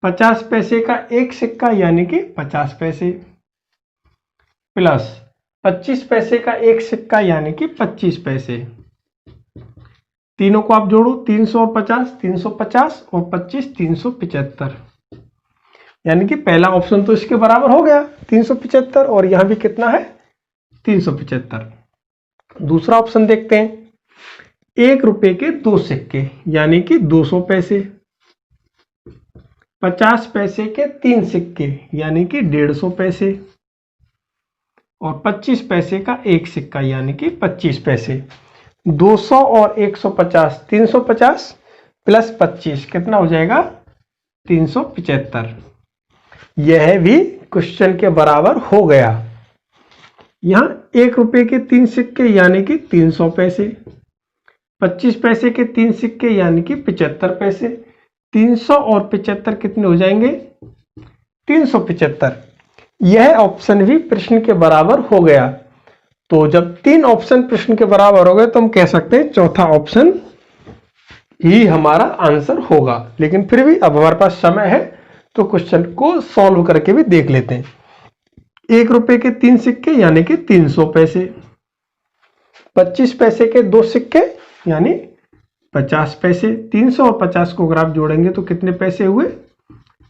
50 पैसे का 1 सिक्का यानी कि 50 पैसे, प्लस 25 पैसे का 1 सिक्का यानी कि 25 पैसे। तीनों को आप जोड़ो, 300 और 50, 350 और 25, 375। यानी कि पहला ऑप्शन तो इसके बराबर हो गया 375, और यहां भी कितना है 375। दूसरा ऑप्शन देखते हैं, 1 रुपए के 2 सिक्के यानी कि 200 पैसे, 50 पैसे के 3 सिक्के यानी कि 150 पैसे, और 25 पैसे का 1 सिक्का यानी कि 25 पैसे। 200 और 150, 350 प्लस 25 कितना हो जाएगा, 375। यह भी क्वेश्चन के बराबर हो गया। यहां 1 रुपए के 3 सिक्के यानी कि 300 पैसे, 25 पैसे के 3 सिक्के यानी कि 75 पैसे, 300 और 75 कितने हो जाएंगे, 375। यह ऑप्शन भी प्रश्न के बराबर हो गया। तो जब 3 ऑप्शन प्रश्न के बराबर हो गए तो हम कह सकते हैं चौथा ऑप्शन ही हमारा आंसर होगा। लेकिन फिर भी अब हमारे पास समय है तो क्वेश्चन को सॉल्व करके भी देख लेते हैं। 1 रुपए के 3 सिक्के यानी कि 300 पैसे, 25 पैसे के 2 सिक्के यानी 50 पैसे, 300 और 50 को अगर आप जोड़ेंगे तो कितने पैसे हुए,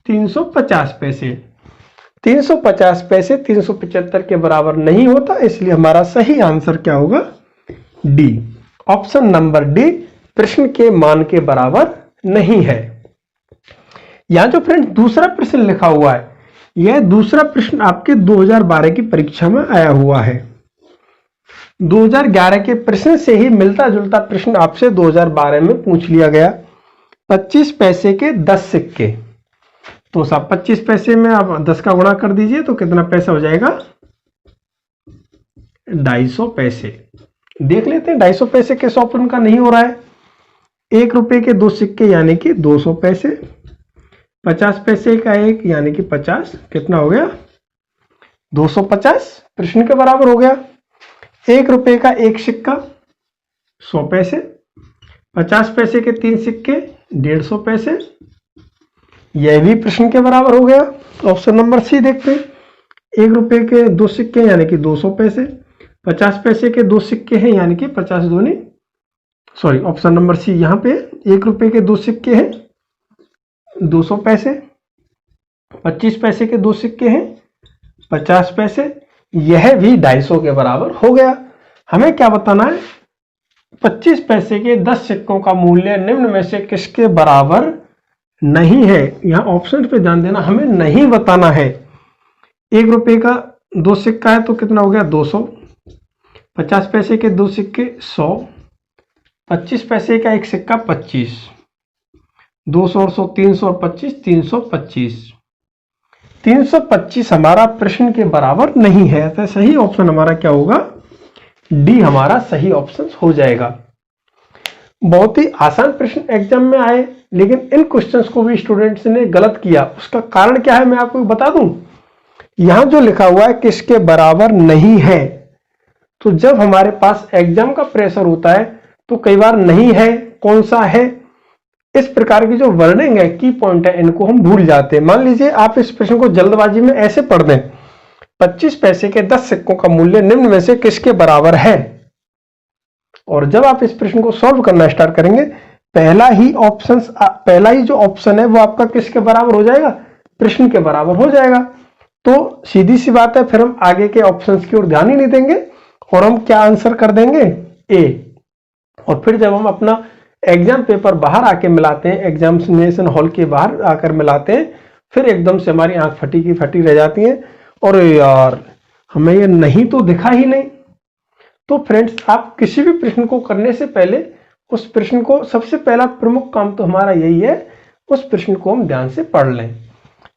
350 पैसे। 350 पैसे 375 के बराबर नहीं होता, इसलिए हमारा सही आंसर क्या होगा, डी, ऑप्शन नंबर डी, प्रश्न के मान के बराबर नहीं है। यहां जो फ्रेंड दूसरा प्रश्न लिखा हुआ है, यह दूसरा प्रश्न आपके 2012 की परीक्षा में आया हुआ है। 2011 के प्रश्न से ही मिलता जुलता प्रश्न आपसे 2012 में पूछ लिया गया। 25 पैसे के 10 सिक्के, तो साहब 25 पैसे में आप 10 का गुणा कर दीजिए तो कितना पैसा हो जाएगा, 250 पैसे। देख लेते हैं 250 पैसे किस ऑप्शन का नहीं हो रहा है। 1 रुपए के 2 सिक्के यानी कि 200 पैसे, 50 पैसे का 1 यानी कि 50, कितना हो गया, 250 प्रश्न के बराबर हो गया। 1 रुपए का 1 सिक्का 100 पैसे, 50 पैसे के 3 सिक्के 150 पैसे, यह भी प्रश्न के बराबर हो गया। ऑप्शन नंबर सी देखते हैं। 1 रुपए के 2 सिक्के यानी कि 200 पैसे, 50 पैसे के 2 सिक्के हैं यानी कि 50 दूनी, सॉरी ऑप्शन नंबर सी, यहां पे 1 रुपए के 2 सिक्के हैं 200 पैसे, 25 पैसे के 2 सिक्के हैं 50 पैसे, यह भी 250 के बराबर हो गया। हमें क्या बताना है, 25 पैसे के 10 सिक्कों का मूल्य निम्न में से किसके बराबर नहीं है। यहां ऑप्शन पे ध्यान देना, हमें नहीं बताना है। 1 रुपए का 2 सिक्का है तो कितना हो गया, 200, 50 पैसे के 2 सिक्के 100, 25 पैसे का 1 सिक्का 25, 200 और 100 300 और 25 325। 325 हमारा प्रश्न के बराबर नहीं है, तो सही ऑप्शन हमारा क्या होगा, डी हमारा सही ऑप्शन हो जाएगा। बहुत ही आसान प्रश्न एग्जाम में आए, लेकिन इन क्वेश्चंस को भी स्टूडेंट्स ने गलत किया। उसका कारण क्या है मैं आपको बता दूं। यहां जो लिखा हुआ है किसके बराबर नहीं है, तो जब हमारे पास एग्जाम का प्रेशर होता है तो कई बार नहीं है कौन सा है इस प्रकार की जो वर्डिंग है, की पॉइंट है, इनको हम भूल जाते हैं। मान लीजिए आप इस प्रश्न को जल्दबाजी में ऐसे पढ़ दें, 25 पैसे के 10 सिक्कों का मूल्य निम्न में से किसके बराबर है। और जब आप इस प्रश्न को सॉल्व करना स्टार्ट करेंगे, पहला ही जो ऑप्शन है वो आपका किसके बराबर हो जाएगा, प्रश्न के बराबर हो जाएगा। तो सीधी सी बात है, फिर हम आगे के ऑप्शंस की ओर ध्यान ही नहीं देंगे और हम क्या आंसर कर देंगे, ए। और फिर जब हम अपना एग्जाम पेपर बाहर आके मिलाते हैं, एग्जामिनेशन हॉल के बाहर आकर मिलाते हैं, फिर एकदम से हमारी आंख फटी की फटी रह जाती है, और यार हमें ये नहीं तो दिखा ही नहीं। तो फ्रेंड्स, आप किसी भी प्रश्न को करने से पहले उस प्रश्न को, सबसे पहला प्रमुख काम तो हमारा यही है, उस प्रश्न को हम ध्यान से पढ़ लें।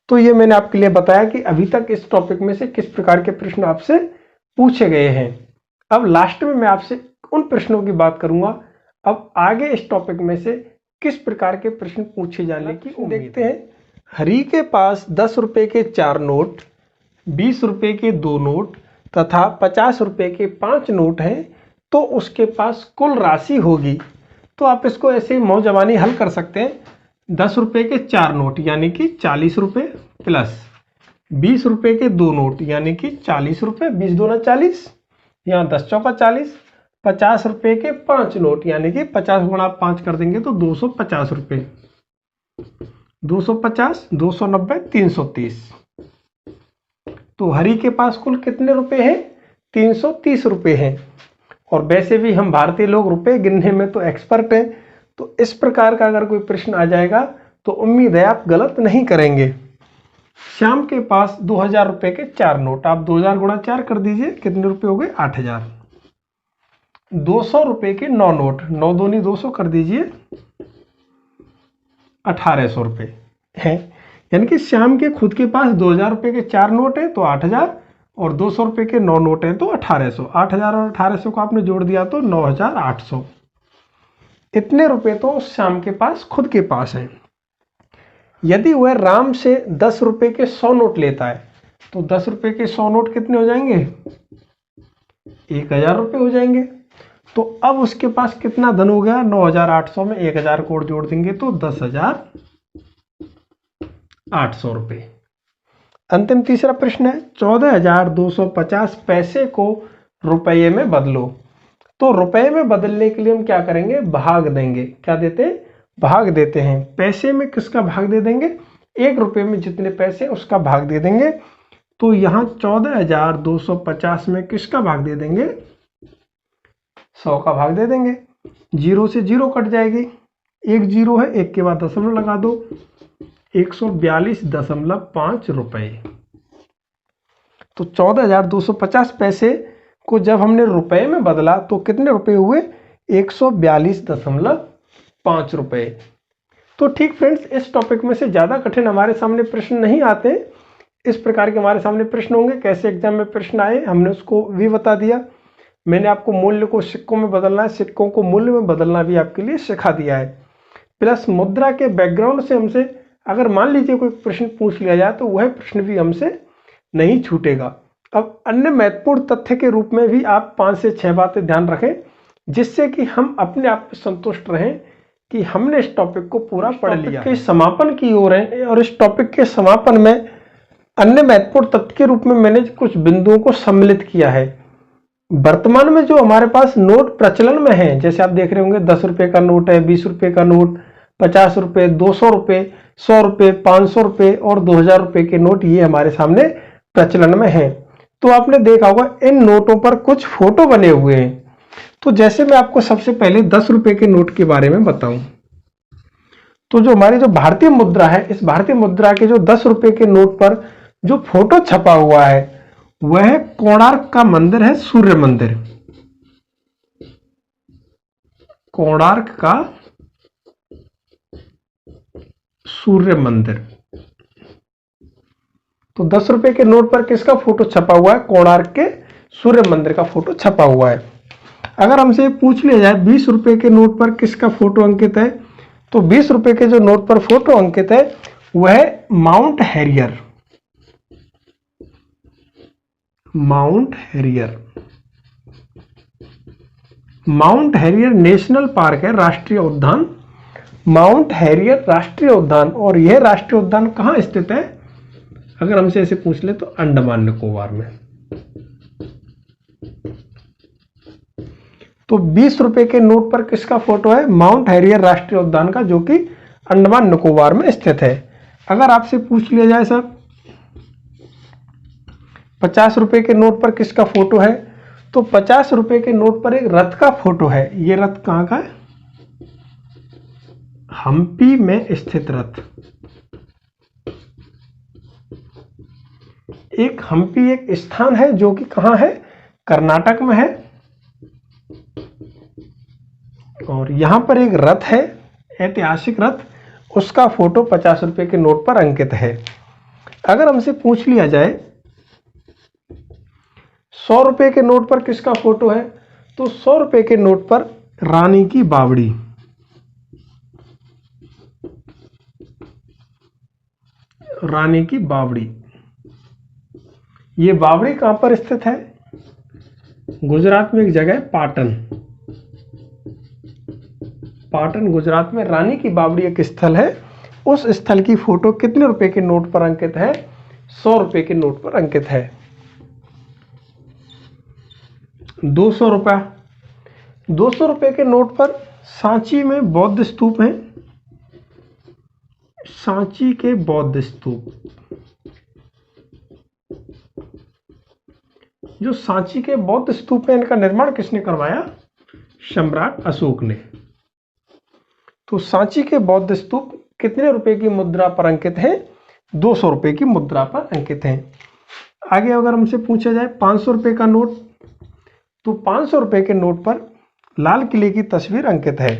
तो ये मैंने आपके लिए बताया कि अभी तक इस टॉपिक में से किस प्रकार के प्रश्न आपसे पूछे गए हैं। अब लास्ट में मैं आपसे उन प्रश्नों की बात करूंगा, अब आगे इस टॉपिक में से किस प्रकार के प्रश्न पूछे जाने की उम्मीद। देखते हैं, हरि के पास 10 रुपए के 4 नोट, 20 रुपए के 2 नोट तथा 50 रुपए के 5 नोट हैं, तो उसके पास कुल राशि होगी। तो आप इसको ऐसे ही मौजवानी हल कर सकते हैं। 10 रुपए के 4 नोट यानी कि 40 रुपए, प्लस 20 रुपए के 2 नोट यानी कि 40 रुपए, 20 दूना 40, यहाँ 10 चौका 40, 50 रुपए के 5 नोट यानी कि 50 गुणा 5 कर देंगे तो 250 रुपए, 250, 290, 330। तो हरि के पास कुल कितने रुपए हैं, 330 रुपए हैं। और वैसे भी हम भारतीय लोग रुपए गिनने में तो एक्सपर्ट हैं, तो इस प्रकार का अगर कोई प्रश्न आ जाएगा तो उम्मीद है आप गलत नहीं करेंगे। श्याम के पास 2000 रुपए के 4 नोट, आप 2000 गुणा 4 कर दीजिए, कितने रुपए हो गए, 8000। 200 रुपए के 9 नोट, 9 दूनी 200 कर दीजिए, 1800 रुपए है। यानी कि श्याम के खुद के पास 2000 रुपए के 4 नोट है तो 8000, और 200 रुपए के 9 नोट है तो 1800। 8000 और 1800 को आपने जोड़ दिया तो 9800। इतने रुपए तो श्याम के पास खुद के पास हैं। यदि वह राम से 10 रुपए के 100 नोट लेता है तो 10 रुपए के 100 नोट कितने हो जाएंगे, 1000 रुपए हो जाएंगे। तो अब उसके पास कितना धन हो गया, 9800 में 1000 को जोड़ देंगे तो 10,800 रुपए। अंतिम तीसरा प्रश्न है, 14,250 पैसे को रुपये में बदलो। तो रुपये में बदलने के लिए हम क्या करेंगे, भाग देंगे। क्या देते हैं, भाग देते हैं। पैसे में किसका भाग दे देंगे, 1 रुपये में जितने पैसे उसका भाग दे देंगे। तो यहाँ 14,250 में किसका भाग दे देंगे, 100 का भाग दे देंगे। 0 से 0 कट जाएगी, 1 0 है, 1 के बाद दशमलव लगा दो, 142.5 रुपए। तो 14,250 पैसे को जब हमने रुपए में बदला तो कितने रुपए हुए, 142.5 रुपए। तो ठीक फ्रेंड्स, इस टॉपिक में से ज्यादा कठिन हमारे सामने प्रश्न नहीं आते। इस प्रकार के हमारे सामने प्रश्न होंगे, कैसे एग्जाम में प्रश्न आए हमने उसको भी बता दिया। मैंने आपको मूल्य को सिक्कों में बदलना है, सिक्कों को मूल्य में बदलना भी आपके लिए सिखा दिया है। प्लस मुद्रा के बैकग्राउंड से हमसे अगर मान लीजिए कोई प्रश्न पूछ लिया जाए तो वह प्रश्न भी हमसे नहीं छूटेगा। अब अन्य महत्वपूर्ण तथ्य के रूप में भी आप 5 से 6 बातें ध्यान रखें, जिससे कि हम अपने आप पे संतुष्ट रहें कि हमने इस टॉपिक को पूरा पढ़ लिया। के समापन की ओर है, और इस टॉपिक के समापन में अन्य महत्वपूर्ण तथ्य के रूप में मैंने कुछ बिंदुओं को सम्मिलित किया है। वर्तमान में जो हमारे पास नोट प्रचलन में है, जैसे आप देख रहे होंगे 10 रुपए का नोट है, 20 रुपए का नोट, 50 रुपए, 200 रुपए, 100 रुपए, 500 रुपए और 2000 रुपए के नोट, ये हमारे सामने प्रचलन में है। तो आपने देखा होगा इन नोटों पर कुछ फोटो बने हुए हैं। तो जैसे मैं आपको सबसे पहले 10 रुपए के नोट के बारे में बताऊं, तो जो हमारी जो भारतीय मुद्रा है, इस भारतीय मुद्रा के जो 10 रुपए के नोट पर जो फोटो छपा हुआ है वह कोणार्क का मंदिर है, सूर्य मंदिर। कोणार्क का सूर्य मंदिर। तो 10 रुपए के नोट पर किसका फोटो छपा हुआ है, कोणार्क के सूर्य मंदिर का फोटो छपा हुआ है। अगर हमसे पूछ लिया जाए 20 रुपए के नोट पर किसका फोटो अंकित है, तो 20 रुपए के जो नोट पर फोटो अंकित है वह mount Harrier, mount Harrier, mount Harrier national park है, राष्ट्रीय उद्यान माउंट हैरियर राष्ट्रीय उद्यान, और यह राष्ट्रीय उद्यान कहाँ स्थित है? अगर हमसे ऐसे पूछ ले तो अंडमान निकोबार में। तो 20 रुपए के नोट पर किसका फोटो है? माउंट हैरियर राष्ट्रीय उद्यान का, जो कि अंडमान निकोबार में स्थित है। अगर आपसे पूछ लिया जाए सर 50 रुपए के नोट पर किसका फोटो है, तो 50 रुपए के नोट पर एक रथ का फोटो है। ये रथ कहाँ का है? हम्पी में स्थित रथ। एक हम्पी एक स्थान है जो कि कहाँ है? कर्नाटक में है। और यहां पर एक रथ है, ऐतिहासिक रथ, उसका फोटो 50 रुपए के नोट पर अंकित है। अगर हमसे पूछ लिया जाए 100 रुपए के नोट पर किसका फोटो है, तो 100 रुपए के नोट पर रानी की बावड़ी। रानी की बावड़ी, ये बावड़ी कहां पर स्थित है? गुजरात में एक जगह है पाटन। पाटन गुजरात में रानी की बावड़ी एक स्थल है। उस स्थल की फोटो कितने रुपए के नोट पर अंकित है? 100 रुपए के नोट पर अंकित है। 200 रुपया, 200 रुपए के नोट पर सांची में बौद्ध स्तूप हैं। सांची के बौद्ध स्तूप, जो सांची के बौद्ध स्तूप है, इनका निर्माण किसने करवाया? सम्राट अशोक ने। तो सांची के बौद्ध स्तूप कितने रुपए की मुद्रा पर अंकित है? 200 रुपए की मुद्रा पर अंकित है। आगे अगर हमसे पूछा जाए 500 रुपए का नोट, तो 500 रुपए के नोट पर लाल किले की तस्वीर अंकित है।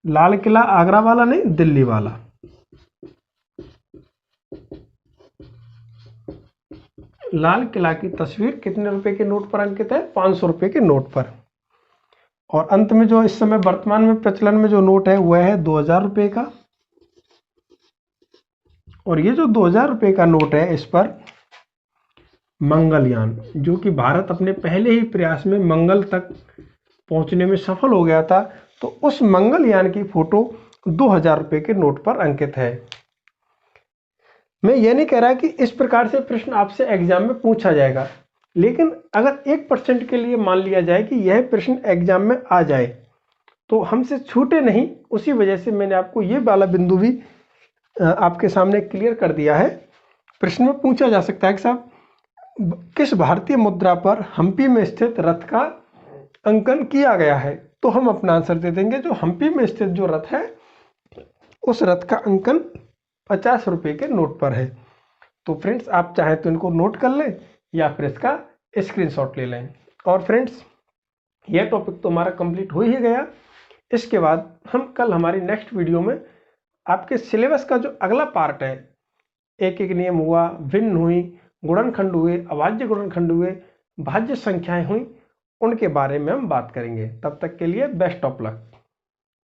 लाल किला आगरा वाला नहीं, दिल्ली वाला। लाल किला की तस्वीर कितने रुपए के नोट पर अंकित है? 500 रुपए के नोट पर। और अंत में जो इस समय वर्तमान में प्रचलन में जो नोट है वह है 2000 रुपए का। और ये जो 2000 रुपए का नोट है, इस पर मंगलयान, जो कि भारत अपने पहले ही प्रयास में मंगल तक पहुंचने में सफल हो गया था, तो उस मंगलयान की फोटो 2000 रुपए के नोट पर अंकित है। मैं ये नहीं कह रहा कि इस प्रकार से प्रश्न आपसे एग्जाम में पूछा जाएगा, लेकिन अगर 1% के लिए मान लिया जाए कि यह प्रश्न एग्जाम में आ जाए तो हमसे छूटे नहीं। उसी वजह से मैंने आपको ये वाला बिंदु भी आपके सामने क्लियर कर दिया है। प्रश्न में पूछा जा सकता है कि साहब किस भारतीय मुद्रा पर हम्पी में स्थित रथ का अंकन किया गया है, तो हम अपना आंसर दे देंगे जो हम्पी में स्थित जो रथ है उस रथ का अंकन 50 रुपए के नोट पर है। तो फ्रेंड्स, आप चाहें तो इनको नोट कर लें या फिर इसका स्क्रीनशॉट ले लें। और फ्रेंड्स, यह टॉपिक तो हमारा कंप्लीट हो ही गया। इसके बाद हम कल हमारी नेक्स्ट वीडियो में आपके सिलेबस का जो अगला पार्ट है, एक एक नियम हुआ, भिन्न हुई, गुणनखंड हुए, अभाज्य गुणनखंड हुए, भाज्य संख्याएं हुई, उनके बारे में हम बात करेंगे। तब तक के लिए बेस्ट ऑफ लक।